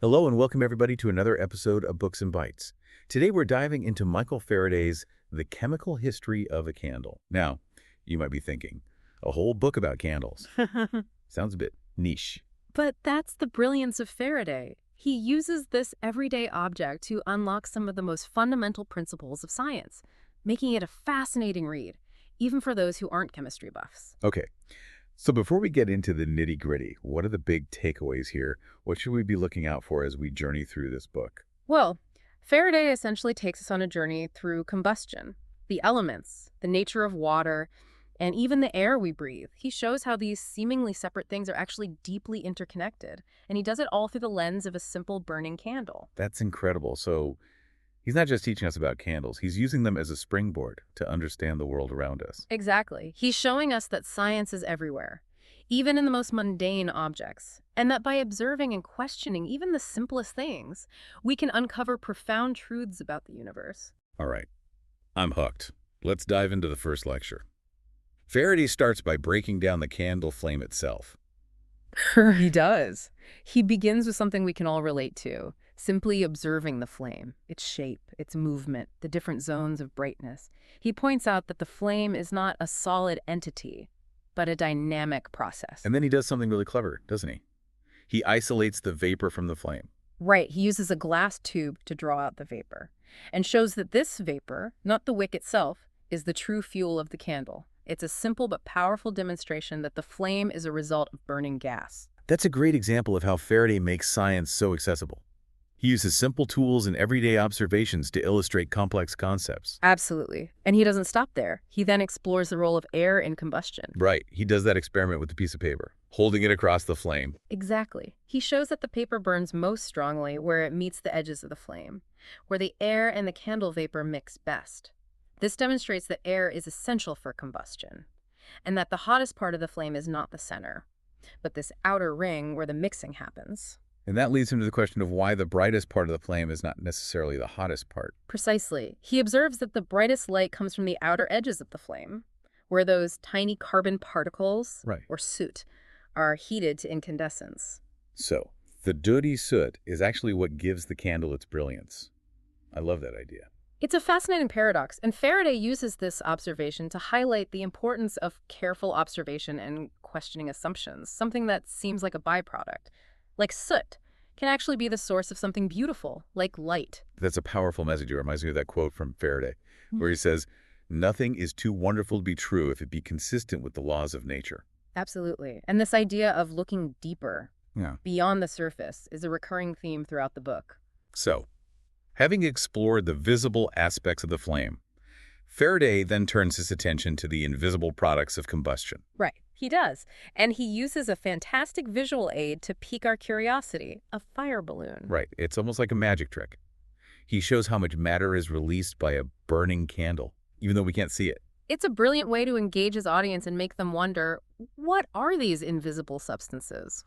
Hello and welcome everybody to another episode of Books and Bytes. Today we're diving into Michael Faraday's The Chemical History of a Candle. Now, you might be thinking, a whole book about candles. Sounds a bit niche. But that's the brilliance of Faraday. He uses this everyday object to unlock some of the most fundamental principles of science, making it a fascinating read, even for those who aren't chemistry buffs. Okay, so before we get into the nitty-gritty, what are the big takeaways here? What should we be looking out for as we journey through this book? Well, Faraday essentially takes us on a journey through combustion, the elements, the nature of water, and even the air we breathe. He shows how these seemingly separate things are actually deeply interconnected, and he does it all through the lens of a simple burning candle. That's incredible. So he's not just teaching us about candles, he's using them as a springboard to understand the world around us. Exactly. He's showing us that science is everywhere, even in the most mundane objects, and that by observing and questioning even the simplest things, we can uncover profound truths about the universe. All right, I'm hooked. Let's dive into the first lecture. Faraday starts by breaking down the candle flame itself. He does. He begins with something we can all relate to, simply observing the flame, its shape, its movement, the different zones of brightness. He points out that the flame is not a solid entity, but a dynamic process. And then he does something really clever, doesn't he? He isolates the vapor from the flame. Right, he uses a glass tube to draw out the vapor, and shows that this vapor, not the wick itself, is the true fuel of the candle. It's a simple but powerful demonstration that the flame is a result of burning gas. That's a great example of how Faraday makes science so accessible. He uses simple tools and everyday observations to illustrate complex concepts. Absolutely. And he doesn't stop there. He then explores the role of air in combustion. Right, he does that experiment with a piece of paper, holding it across the flame. Exactly. He shows that the paper burns most strongly where it meets the edges of the flame, where the air and the candle vapor mix best. This demonstrates that air is essential for combustion, and that the hottest part of the flame is not the center, but this outer ring where the mixing happens. And that leads him to the question of why the brightest part of the flame is not necessarily the hottest part. Precisely. He observes that the brightest light comes from the outer edges of the flame, where those tiny carbon particles, Right. or soot, are heated to incandescence. So, the dirty soot is actually what gives the candle its brilliance. I love that idea. It's a fascinating paradox, and Faraday uses this observation to highlight the importance of careful observation and questioning assumptions, something that seems like a byproduct. Like soot can actually be the source of something beautiful, like light. That's a powerful message. It reminds me of that quote from Faraday, where he says, "Nothing is too wonderful to be true if it be consistent with the laws of nature." Absolutely. And this idea of looking deeper, Yeah. beyond the surface, is a recurring theme throughout the book. So, having explored the visible aspects of the flame, Faraday then turns his attention to the invisible products of combustion. Right. He does. And he uses a fantastic visual aid to pique our curiosity, a fire balloon. Right. It's almost like a magic trick. He shows how much matter is released by a burning candle, even though we can't see it. It's a brilliant way to engage his audience and make them wonder, what are these invisible substances?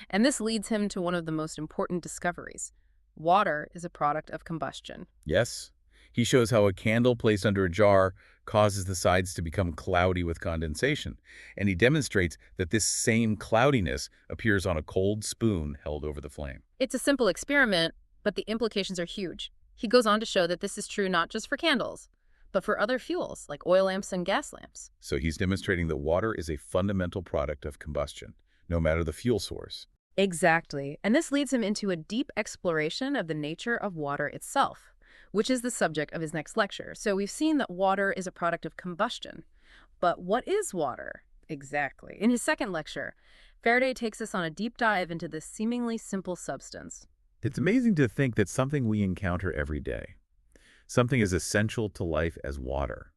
And this leads him to one of the most important discoveries. Water is a product of combustion. Yes. He shows how a candle placed under a jar causes the sides to become cloudy with condensation, and he demonstrates that this same cloudiness appears on a cold spoon held over the flame. It's a simple experiment, but the implications are huge. He goes on to show that this is true not just for candles, but for other fuels like oil lamps and gas lamps. So he's demonstrating that water is a fundamental product of combustion, no matter the fuel source. Exactly. And this leads him into a deep exploration of the nature of water itself, which is the subject of his next lecture. So we've seen that water is a product of combustion. But what is water? Exactly. In his second lecture, Faraday takes us on a deep dive into this seemingly simple substance. It's amazing to think that something we encounter every day, something as essential to life as water,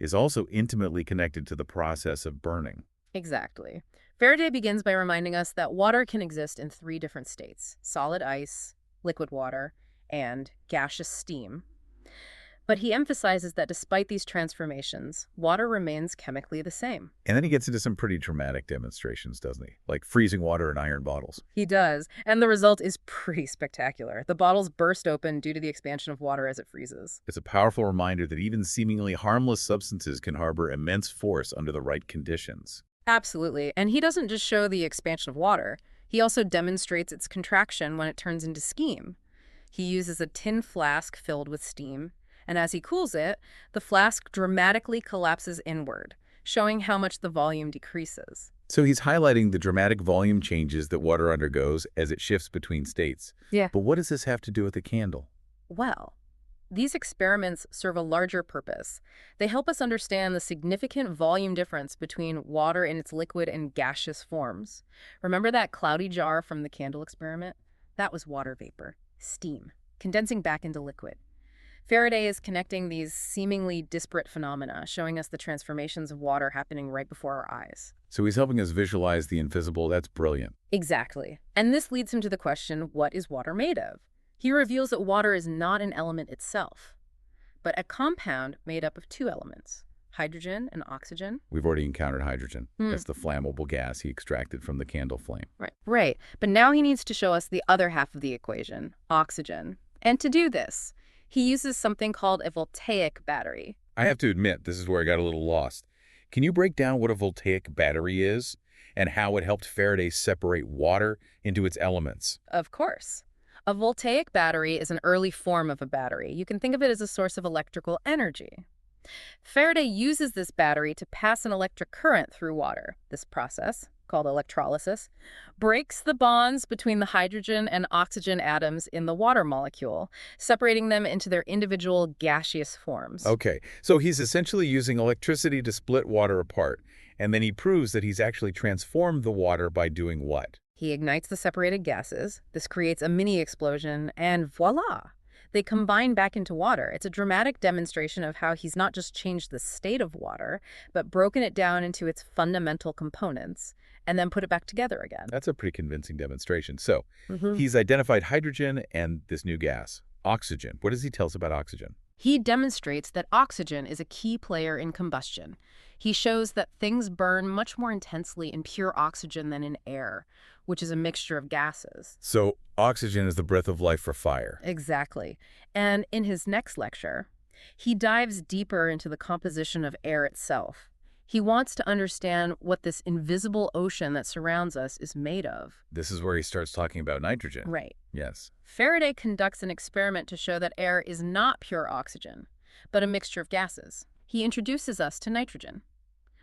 is also intimately connected to the process of burning. Exactly. Faraday begins by reminding us that water can exist in three different states: solid ice, liquid water, and gaseous steam. But he emphasizes that despite these transformations, water remains chemically the same. And then he gets into some pretty dramatic demonstrations, doesn't he? Like freezing water in iron bottles. He does, and the result is pretty spectacular. The bottles burst open due to the expansion of water as it freezes. It's a powerful reminder that even seemingly harmless substances can harbor immense force under the right conditions. Absolutely, and he doesn't just show the expansion of water. He also demonstrates its contraction when it turns into steam. He uses a tin flask filled with steam, and as he cools it, the flask dramatically collapses inward, showing how much the volume decreases. So he's highlighting the dramatic volume changes that water undergoes as it shifts between states. Yeah. But what does this have to do with the candle? Well, these experiments serve a larger purpose. They help us understand the significant volume difference between water in its liquid and gaseous forms. Remember that cloudy jar from the candle experiment? That was water vapor, steam, condensing back into liquid. Faraday is connecting these seemingly disparate phenomena, showing us the transformations of water happening right before our eyes. So he's helping us visualize the invisible. That's brilliant. Exactly. And this leads him to the question, what is water made of? He reveals that water is not an element itself, but a compound made up of two elements, hydrogen and oxygen. We've already encountered hydrogen. That's the flammable gas he extracted from the candle flame. Right. But now he needs to show us the other half of the equation, oxygen. And to do this, he uses something called a voltaic battery. I have to admit, this is where I got a little lost. Can you break down what a voltaic battery is and how it helped Faraday separate water into its elements? Of course. A voltaic battery is an early form of a battery. You can think of it as a source of electrical energy. Faraday uses this battery to pass an electric current through water. This process, called electrolysis, breaks the bonds between the hydrogen and oxygen atoms in the water molecule, separating them into their individual gaseous forms. Okay, so he's essentially using electricity to split water apart, and then he proves that he's actually transformed the water by doing what? He ignites the separated gases. This creates a mini explosion, and voila! They combine back into water. It's a dramatic demonstration of how he's not just changed the state of water, but broken it down into its fundamental components, and then put it back together again. That's a pretty convincing demonstration. So he's identified hydrogen and this new gas, oxygen. What does he tell us about oxygen? He demonstrates that oxygen is a key player in combustion. He shows that things burn much more intensely in pure oxygen than in air, which is a mixture of gases. So oxygen is the breath of life for fire. Exactly. And in his next lecture, he dives deeper into the composition of air itself. He wants to understand what this invisible ocean that surrounds us is made of. This is where he starts talking about nitrogen. Right. Yes. Faraday conducts an experiment to show that air is not pure oxygen, but a mixture of gases. He introduces us to nitrogen,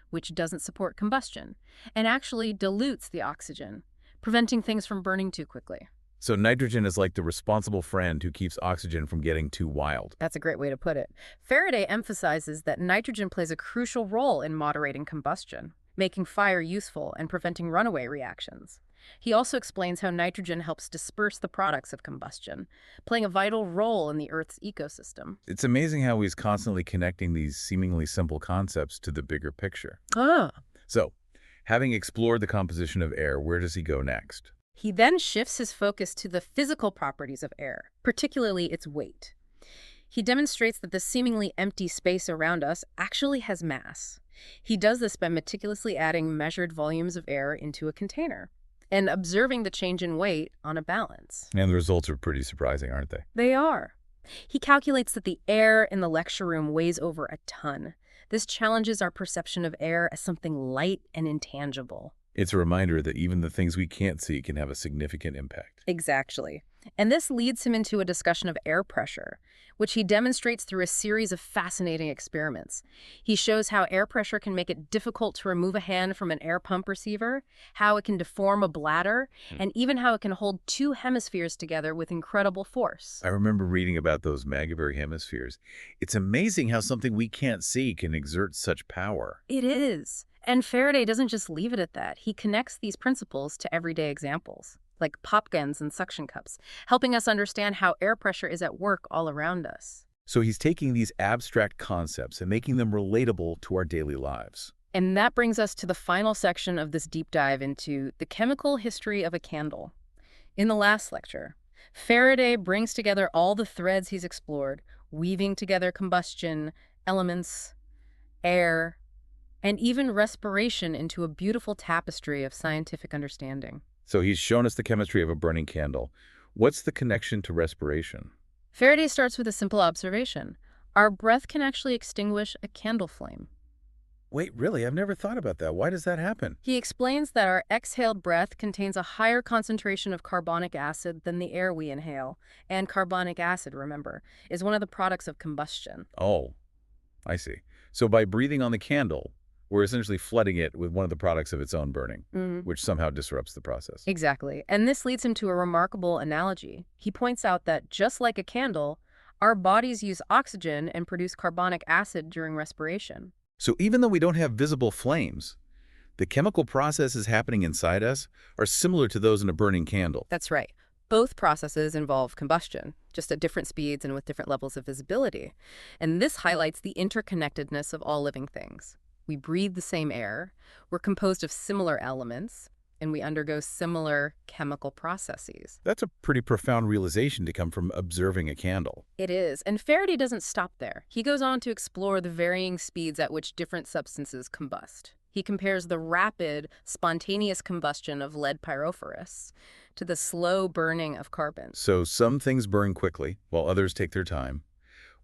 which doesn't support combustion, and actually dilutes the oxygen, preventing things from burning too quickly. So nitrogen is like the responsible friend who keeps oxygen from getting too wild. That's a great way to put it. Faraday emphasizes that nitrogen plays a crucial role in moderating combustion, making fire useful and preventing runaway reactions. He also explains how nitrogen helps disperse the products of combustion, playing a vital role in the Earth's ecosystem. It's amazing how he's constantly connecting these seemingly simple concepts to the bigger picture. So, having explored the composition of air, where does he go next? He then shifts his focus to the physical properties of air, particularly its weight. He demonstrates that the seemingly empty space around us actually has mass. He does this by meticulously adding measured volumes of air into a container and observing the change in weight on a balance. And the results are pretty surprising, aren't they? They are. He calculates that the air in the lecture room weighs over a ton. This challenges our perception of air as something light and intangible. It's a reminder that even the things we can't see can have a significant impact. Exactly. And this leads him into a discussion of air pressure, which he demonstrates through a series of fascinating experiments. He shows how air pressure can make it difficult to remove a hand from an air pump receiver, how it can deform a bladder, and even how it can hold two hemispheres together with incredible force. I remember reading about those Maglev hemispheres. It's amazing how something we can't see can exert such power. It is. And Faraday doesn't just leave it at that. He connects these principles to everyday examples, like pop guns and suction cups, helping us understand how air pressure is at work all around us. So he's taking these abstract concepts and making them relatable to our daily lives. And that brings us to the final section of this deep dive into the chemical history of a candle. In the last lecture, Faraday brings together all the threads he's explored, weaving together combustion, elements, air, and even respiration into a beautiful tapestry of scientific understanding. So he's shown us the chemistry of a burning candle. What's the connection to respiration? Faraday starts with a simple observation. Our breath can actually extinguish a candle flame. Wait, really? I've never thought about that. Why does that happen? He explains that our exhaled breath contains a higher concentration of carbonic acid than the air we inhale. And carbonic acid, remember, is one of the products of combustion. Oh, I see. So by breathing on the candle, we're essentially flooding it with one of the products of its own burning, which somehow disrupts the process. Exactly. And this leads him to a remarkable analogy. He points out that just like a candle, our bodies use oxygen and produce carbonic acid during respiration. So even though we don't have visible flames, the chemical processes happening inside us are similar to those in a burning candle. That's right. Both processes involve combustion, just at different speeds and with different levels of visibility. And this highlights the interconnectedness of all living things. We breathe the same air, we're composed of similar elements, and we undergo similar chemical processes. That's a pretty profound realization to come from observing a candle. It is, and Faraday doesn't stop there. He goes on to explore the varying speeds at which different substances combust. He compares the rapid, spontaneous combustion of lead pyrophorus to the slow burning of carbon. So some things burn quickly, while others take their time.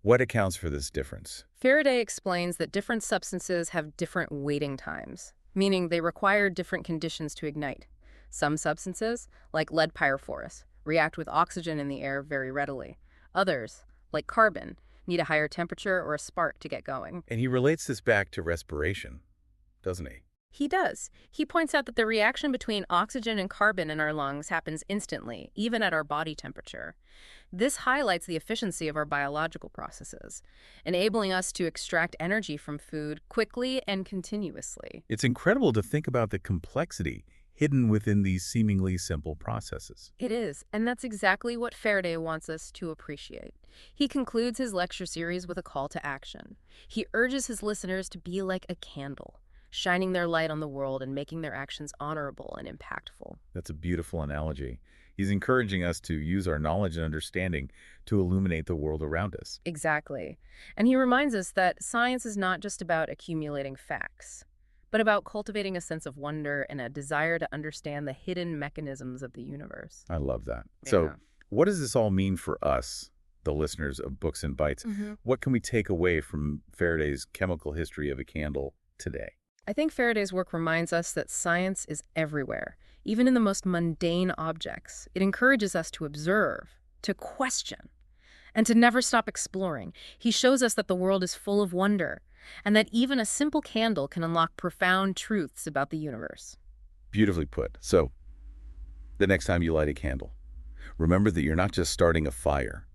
What accounts for this difference? Faraday explains that different substances have different waiting times, meaning they require different conditions to ignite. Some substances, like lead pyrophorus, react with oxygen in the air very readily. Others, like carbon, need a higher temperature or a spark to get going. And he relates this back to respiration, doesn't he? He does. He points out that the reaction between oxygen and carbon in our lungs happens instantly, even at our body temperature. This highlights the efficiency of our biological processes, enabling us to extract energy from food quickly and continuously. It's incredible to think about the complexity hidden within these seemingly simple processes. It is, and that's exactly what Faraday wants us to appreciate. He concludes his lecture series with a call to action. He urges his listeners to be like a candle, shining their light on the world and making their actions honorable and impactful. That's a beautiful analogy. He's encouraging us to use our knowledge and understanding to illuminate the world around us. Exactly. And he reminds us that science is not just about accumulating facts, but about cultivating a sense of wonder and a desire to understand the hidden mechanisms of the universe. I love that. Yeah. So what does this all mean for us, the listeners of Books and Bytes? What can we take away from Faraday's chemical history of a candle today? I think Faraday's work reminds us that science is everywhere, even in the most mundane objects. It encourages us to observe, to question, and to never stop exploring. He shows us that the world is full of wonder, and that even a simple candle can unlock profound truths about the universe. Beautifully put. So, the next time you light a candle, remember that you're not just starting a fire.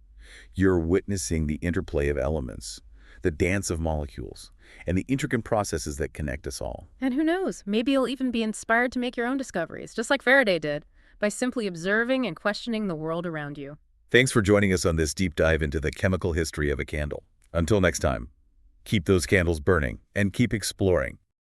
You're witnessing the interplay of elements, the dance of molecules, and the intricate processes that connect us all. And who knows, maybe you'll even be inspired to make your own discoveries, just like Faraday did, by simply observing and questioning the world around you. Thanks for joining us on this deep dive into the chemical history of a candle. Until next time, keep those candles burning and keep exploring.